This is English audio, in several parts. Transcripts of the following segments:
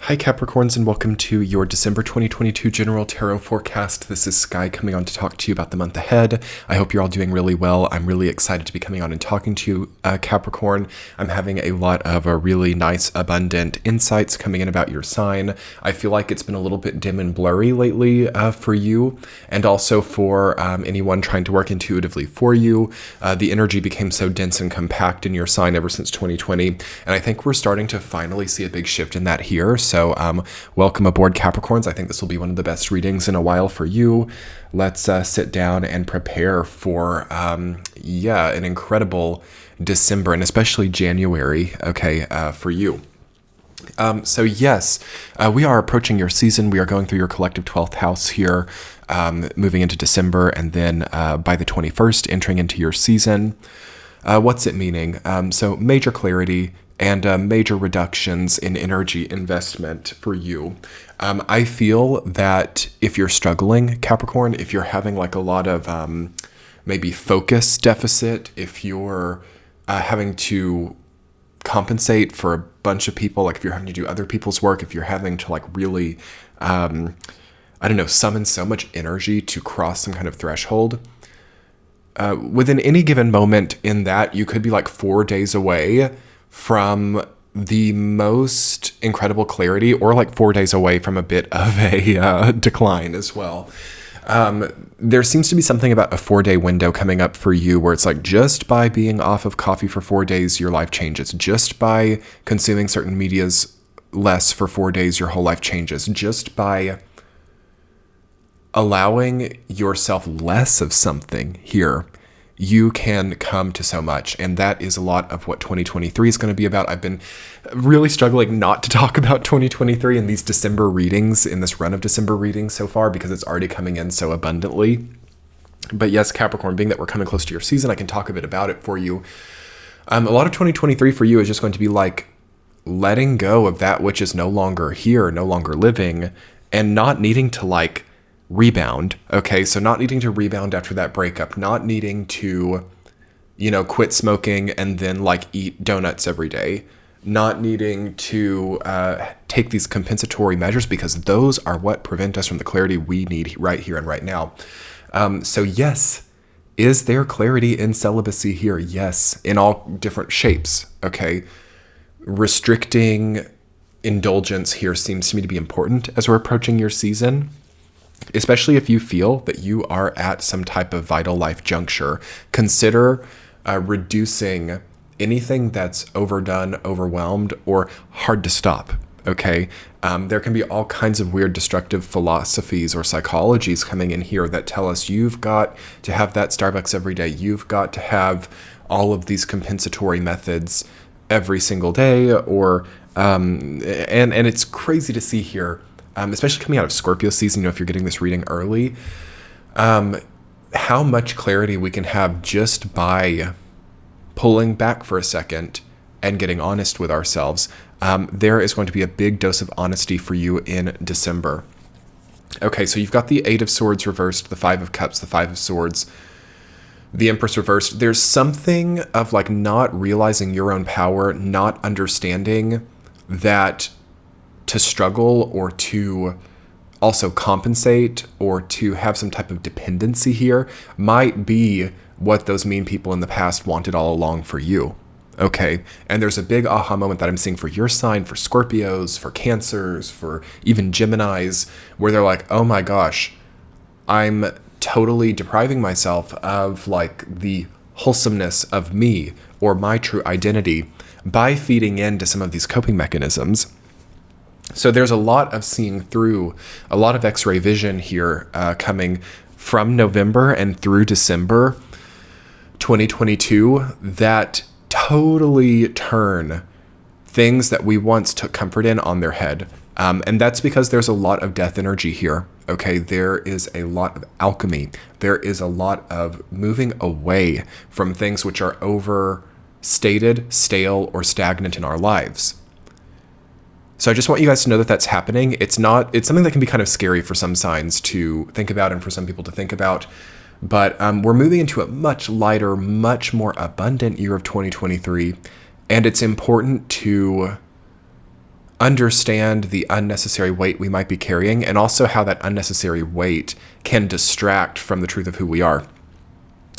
Hi Capricorns, and welcome to your December 2022 General Tarot Forecast. This is Sky coming on to talk to you about the month ahead. I hope you're all doing really well. I'm really excited to be coming on and talking to you, Capricorn. I'm having a lot of really nice, abundant insights coming in about your sign. I feel like it's been a little bit dim and blurry lately for you, and also for anyone trying to work intuitively for you. The energy became so dense and compact in your sign ever since 2020, and I think we're starting to finally see a big shift in that here. So welcome aboard, Capricorns. I think this will be one of the best readings in a while for you. Let's sit down and prepare for, an incredible December and especially January, for you. So yes, we are approaching your season. We are going through your collective 12th house here, moving into December, and then by the 21st, entering into your season. What's it meaning? So major clarity and major reductions in energy investment for you. I feel that if you're struggling, Capricorn, if you're having like a lot of maybe focus deficit, if you're having to compensate for a bunch of people, like if you're having to do other people's work, if you're having to like really, summon so much energy to cross some kind of threshold, within any given moment in that, you could be like 4 days away from the most incredible clarity, or like 4 days away from a bit of a decline as well. There seems to be something about a 4-day window coming up for you where it's like just by being off of coffee for 4 days, your life changes. Just by consuming certain medias less for 4 days, your whole life changes. Just by allowing yourself less of something here, you can come to so much. And that is a lot of what 2023 is going to be about. I've been really struggling not to talk about 2023 in these December readings, in this run of December readings so far, because it's already coming in so abundantly. But yes, Capricorn, being that we're coming close to your season, I can talk a bit about it for you. A lot of 2023 for you is just going to be like letting go of that which is no longer here, no longer living, and not needing to like rebound. Okay, so not needing to rebound after that breakup, not needing to, quit smoking and then like eat donuts every day, not needing to take these compensatory measures, because those are what prevent us from the clarity we need right here and right now. So yes, is there clarity in celibacy here? Yes, in all different shapes. Okay, restricting indulgence here seems to me to be important as we're approaching your season. Especially if you feel that you are at some type of vital life juncture, consider reducing anything that's overdone, overwhelmed, or hard to stop, okay? There can be all kinds of weird destructive philosophies or psychologies coming in here that tell us you've got to have that Starbucks every day. You've got to have all of these compensatory methods every single day, or and it's crazy to see here. Especially coming out of Scorpio season, if you're getting this reading early, how much clarity we can have just by pulling back for a second and getting honest with ourselves. There is going to be a big dose of honesty for you in December. Okay, so you've got the 8 of Swords reversed, the 5 of Cups, the 5 of Swords, the Empress reversed. There's something of like not realizing your own power, not understanding that to struggle or to also compensate or to have some type of dependency here might be what those mean people in the past wanted all along for you. Okay, and there's a big aha moment that I'm seeing for your sign, for Scorpios, for Cancers, for even Geminis, where they're like, oh my gosh, I'm totally depriving myself of like the wholesomeness of me or my true identity by feeding into some of these coping mechanisms. So there's a lot of seeing through, a lot of X-ray vision here coming from November and through December 2022 that totally turn things that we once took comfort in on their head. And that's because there's a lot of death energy here. Okay, there is a lot of alchemy. There is a lot of moving away from things which are overstated, stale, or stagnant in our lives. So I just want you guys to know that that's happening. It's something that can be kind of scary for some signs to think about and for some people to think about. But we're moving into a much lighter, much more abundant year of 2023. And it's important to understand the unnecessary weight we might be carrying, and also how that unnecessary weight can distract from the truth of who we are.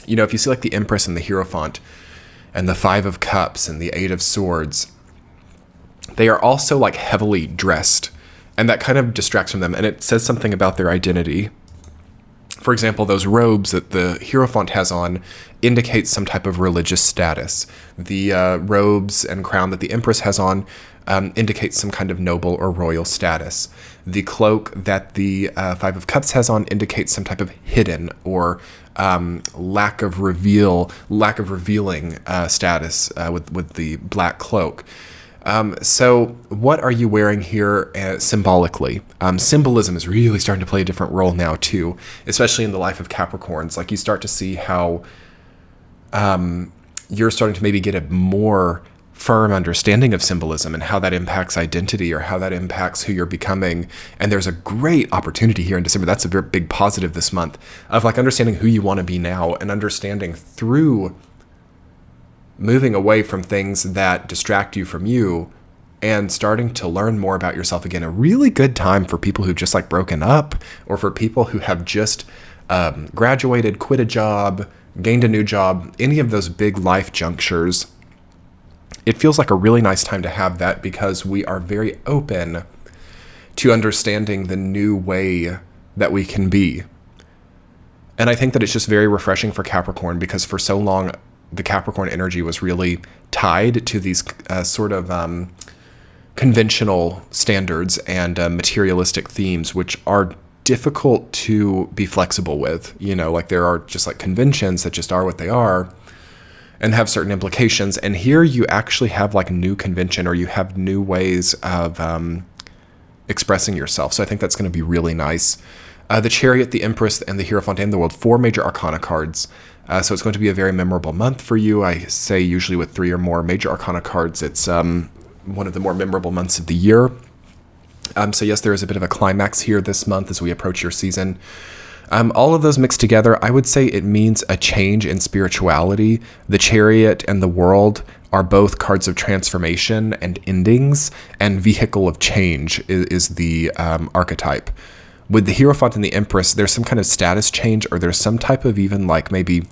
You know, if you see like the Empress and the Hierophant and the Five of Cups and the Eight of Swords, they are also like heavily dressed, and that kind of distracts from them, and it says something about their identity. For example, those robes that the Hierophant has on indicate some type of religious status. The robes and crown that the Empress has on indicates some kind of noble or royal status. The cloak that the Five of Cups has on indicates some type of hidden or lack of revealing status with the black cloak. So what are you wearing here symbolically? Symbolism is really starting to play a different role now too, especially in the life of Capricorns. Like you start to see how you're starting to maybe get a more firm understanding of symbolism and how that impacts identity or how that impacts who you're becoming. And there's a great opportunity here in December. That's a very big positive this month of like understanding who you want to be now and understanding through moving away from things that distract you from you and starting to learn more about yourself again. A really good time for people who've just like broken up, or for people who have just graduated, quit a job, gained a new job, any of those big life junctures. It feels like a really nice time to have that because we are very open to understanding the new way that we can be. And I think that it's just very refreshing for Capricorn because for so long, the Capricorn energy was really tied to these sort of conventional standards and materialistic themes, which are difficult to be flexible with. You know, like there are just like conventions that just are what they are and have certain implications. And here you actually have like new convention, or you have new ways of expressing yourself. So I think that's going to be really nice. The Chariot, the Empress, and the Hierophant and the World, 4 major arcana cards. So it's going to be a very memorable month for you. I say usually with 3 or more major arcana cards, it's one of the more memorable months of the year. So yes, there is a bit of a climax here this month as we approach your season. All of those mixed together, I would say it means a change in spirituality. The Chariot and the World are both cards of transformation and endings, and vehicle of change is the archetype. With the Hierophant and the Empress, there's some kind of status change, or there's some type of even like maybe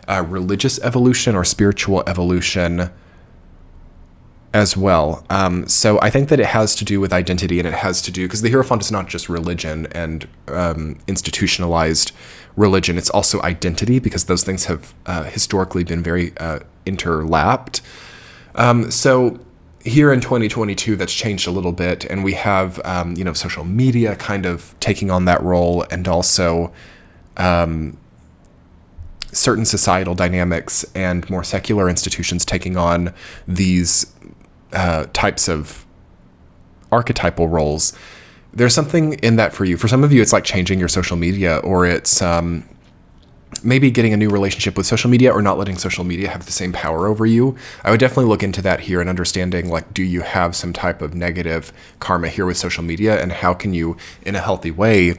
religious evolution or spiritual evolution as well. So I think that it has to do with identity, and it has to do, because the Hierophant is not just religion and institutionalized religion, it's also identity, because those things have historically been very interlapped. So here in 2022, that's changed a little bit, and we have, social media kind of taking on that role, and also certain societal dynamics and more secular institutions taking on these types of archetypal roles. There's something in that for you. For some of you, it's like changing your social media, or it's maybe getting a new relationship with social media, or not letting social media have the same power over you. I would definitely look into that here and understanding, like, do you have some type of negative karma here with social media, and how can you, in a healthy way,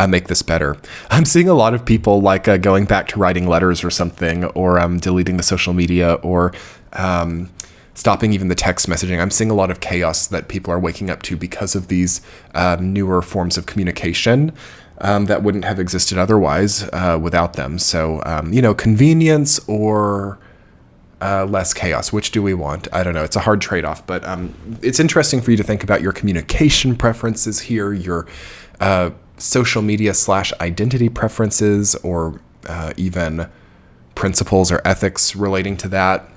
make this better? I'm seeing a lot of people like going back to writing letters or something, or deleting the social media, or stopping even the text messaging. I'm seeing a lot of chaos that people are waking up to because of these newer forms of communication that wouldn't have existed otherwise without them. So, convenience or less chaos. Which do we want? I don't know. It's a hard trade-off, but it's interesting for you to think about your communication preferences here, your social media / identity preferences, or even principles or ethics relating to that.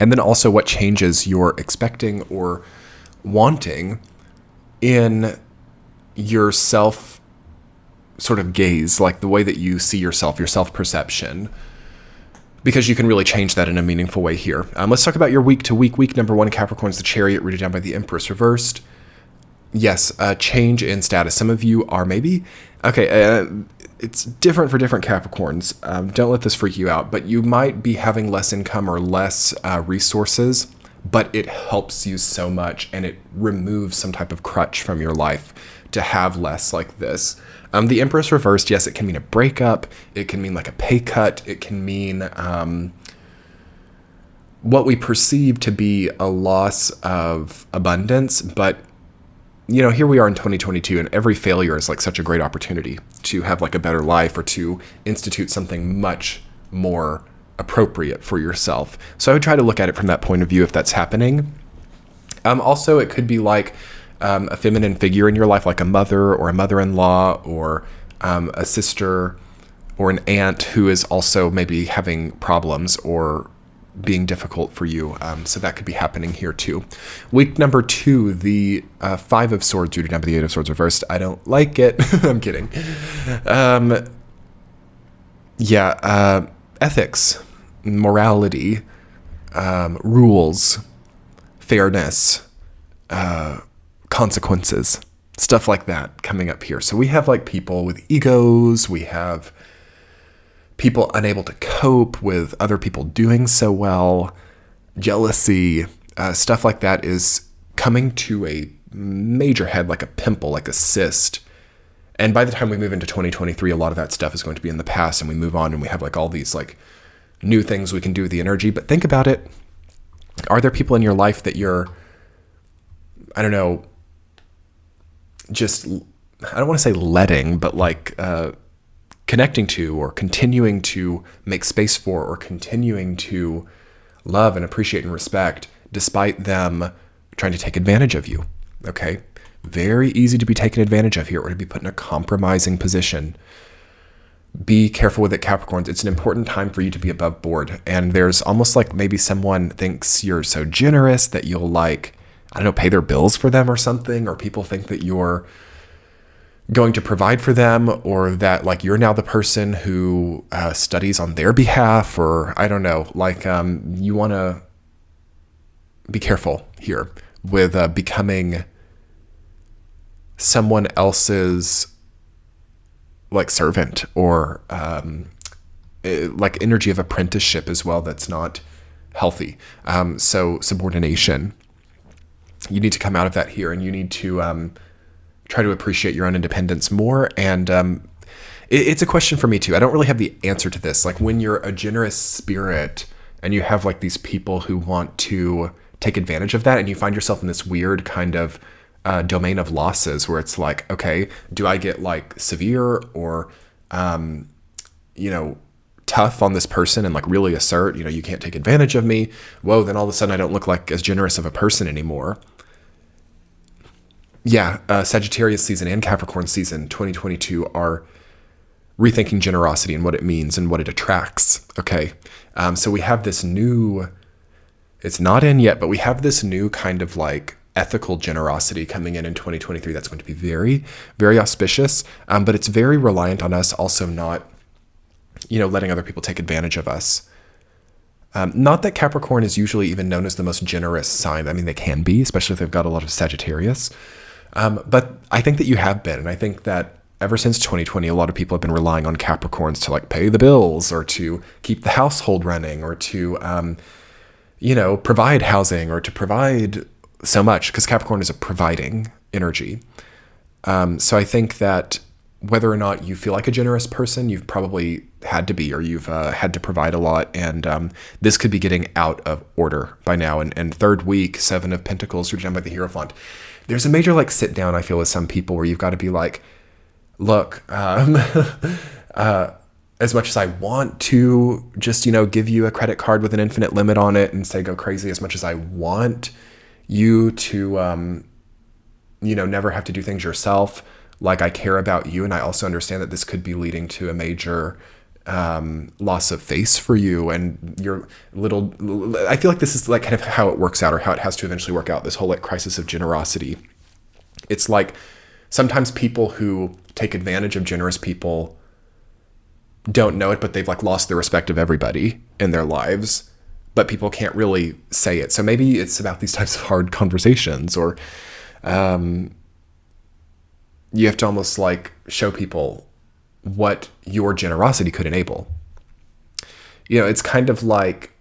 And then also what changes you're expecting or wanting in your self sort of gaze, like the way that you see yourself, your self-perception, because you can really change that in a meaningful way here. Let's talk about your week to week. Week number 1, Capricorn is the Chariot rooted down by the Empress reversed. Yes, a change in status. Some of you are maybe, it's different for different Capricorns. Don't let this freak you out, but you might be having less income or less resources, but it helps you so much, and it removes some type of crutch from your life to have less like this. The Empress reversed, yes, it can mean a breakup. It can mean like a pay cut. It can mean what we perceive to be a loss of abundance. But, here we are in 2022, and every failure is like such a great opportunity to have like a better life or to institute something much more appropriate for yourself. So I would try to look at it from that point of view if that's happening. Also, it could be like a feminine figure in your life, like a mother or a mother-in-law or a sister or an aunt who is also maybe having problems or being difficult for you. So that could be happening here too. Week number 2, the 5 of Swords rooted down by the 8 of Swords reversed. I don't like it. I'm kidding. Ethics, morality, rules, fairness, consequences, stuff like that coming up here. So we have like people with egos. We have people unable to cope with other people doing so well, jealousy, stuff like that is coming to a major head, like a pimple, like a cyst. And by the time we move into 2023, a lot of that stuff is going to be in the past, and we move on and we have like all these like new things we can do with the energy. But think about it. Are there people in your life that you're, I don't know, just, I don't want to say letting, but like, connecting to or continuing to make space for or continuing to love and appreciate and respect despite them trying to take advantage of you, okay? Very easy to be taken advantage of here or to be put in a compromising position. Be careful with it, Capricorns. It's an important time for you to be above board. And there's almost like maybe someone thinks you're so generous that you'll like, I don't know, pay their bills for them or something, or people think that you're going to provide for them, or that like you're now the person who studies on their behalf, or I don't know, like you want to be careful here with becoming someone else's like servant or like energy of apprenticeship as well. That's not healthy. So subordination, you need to come out of that here, and you need to try to appreciate your own independence more. And it's a question for me too. I don't really have the answer to this. Like when you're a generous spirit and you have like these people who want to take advantage of that, and you find yourself in this weird kind of domain of losses where it's like, okay, do I get like severe or, tough on this person and like really assert, you can't take advantage of me. Whoa, then all of a sudden I don't look like as generous of a person anymore. Sagittarius season and Capricorn season 2022 are rethinking generosity and what it means and what it attracts. Okay. So we have this new, it's not in yet, but we have this new kind of like ethical generosity coming in 2023. That's going to be very, very auspicious. But it's very reliant on us also not, letting other people take advantage of us. Not that Capricorn is usually even known as the most generous sign. I mean, they can be, especially if they've got a lot of Sagittarius. But I think that you have been, and I think that ever since 2020, a lot of people have been relying on Capricorns to like pay the bills or to keep the household running or to, provide housing or to provide so much, because Capricorn is a providing energy. So I think that whether or not you feel like a generous person, you've probably had to be, or you've had to provide a lot. And this could be getting out of order by now. And third week, 7 of Pentacles, you're down by the Hierophant. There's a major like sit down, I feel, with some people where you've got to be like, look, as much as I want to just, give you a credit card with an infinite limit on it and say go crazy, as much as I want you to, never have to do things yourself, like I care about you. And I also understand that this could be leading to a major loss of face for you and your little, I feel like this is like kind of how it works out, or how it has to eventually work out, this whole like crisis of generosity. It's like sometimes people who take advantage of generous people don't know it, but they've like lost the respect of everybody in their lives, but people can't really say it. So maybe it's about these types of hard conversations, or you have to almost like show people what your generosity could enable. It's kind of like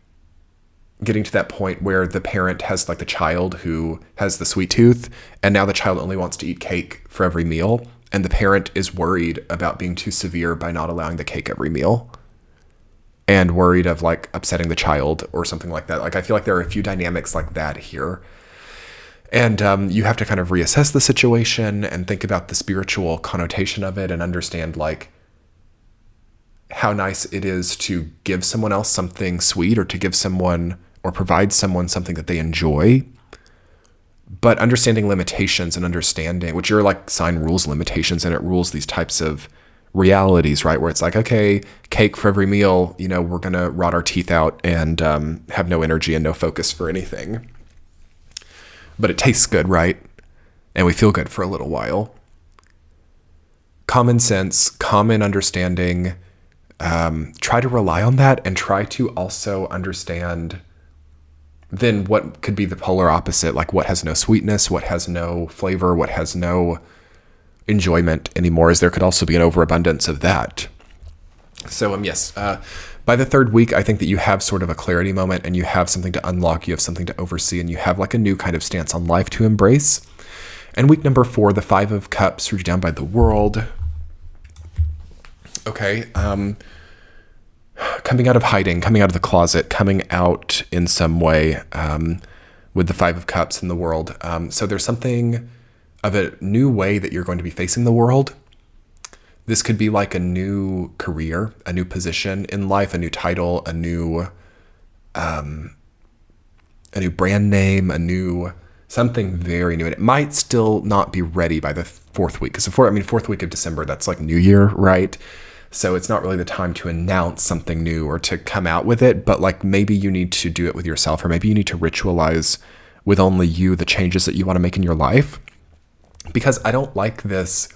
getting to that point where the parent has like the child who has the sweet tooth, and now the child only wants to eat cake for every meal, and the parent is worried about being too severe by not allowing the cake every meal. and worried of like upsetting the child or something like that. Like I feel like there are a few dynamics like that here. And you have to kind of reassess the situation and think about the spiritual connotation of it and understand like how nice it is to give someone else something sweet or to give someone or provide someone something that they enjoy. But understanding limitations and understanding, which are like sign rules limitations, and it rules these types of realities, right? Where it's like, okay, cake for every meal, you know, we're going to rot our teeth out and have no energy and no focus for anything. But it tastes good, right? And we feel good for a little while. Common sense, common understanding, try to rely on that and try to also understand then what could be the polar opposite, like what has no sweetness, what has no flavor, what has no enjoyment anymore, as there could also be an overabundance of that. So yes, by the third week, I think that you have sort of a clarity moment and you have something to unlock, you have something to oversee, and you have like a new kind of stance on life to embrace. And week number 4, the 5 of Cups, rooted down by the World. Okay, coming out of hiding, coming out of the closet, coming out in some way with the 5 of Cups in the World. So there's something of a new way that you're going to be facing the world. This could be like a new career, a new position in life, a new title, a new brand name, a new something very new. And it might still not be ready by the 4th week. Because 4th week of December, that's like New Year, right? So it's not really the time to announce something new or to come out with it, but like maybe you need to do it with yourself, or maybe you need to ritualize with only you the changes that you want to make in your life. Because I don't like this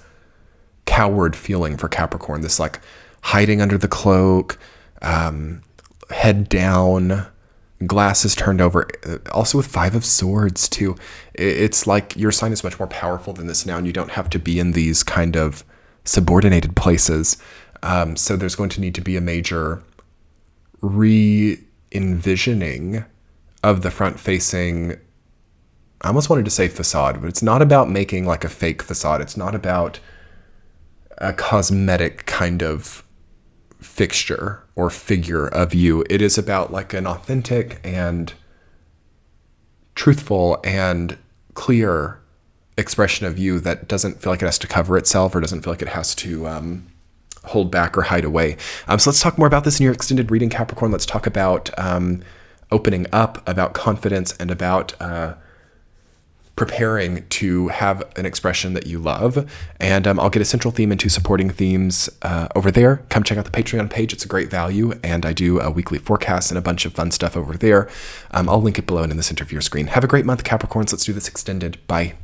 coward feeling for Capricorn, this like hiding under the cloak, head down, glasses turned over. Also with 5 of Swords too. It's like your sign is much more powerful than this now, and you don't have to be in these kind of subordinated places. So there's going to need to be a major re-envisioning of the front-facing, I almost wanted to say facade, but it's not about making like a fake facade. It's not about a cosmetic kind of fixture or figure of you. It is about like an authentic and truthful and clear expression of you that doesn't feel like it has to cover itself or doesn't feel like it has to hold back or hide away. So let's talk more about this in your extended reading, Capricorn. Let's talk about opening up, about confidence, and about preparing to have an expression that you love. And I'll get a central theme and 2 supporting themes over there. Come check out the Patreon page. It's a great value. And I do a weekly forecast and a bunch of fun stuff over there. I'll link it below and in the center of your screen. Have a great month, Capricorns. Let's do this extended. Bye.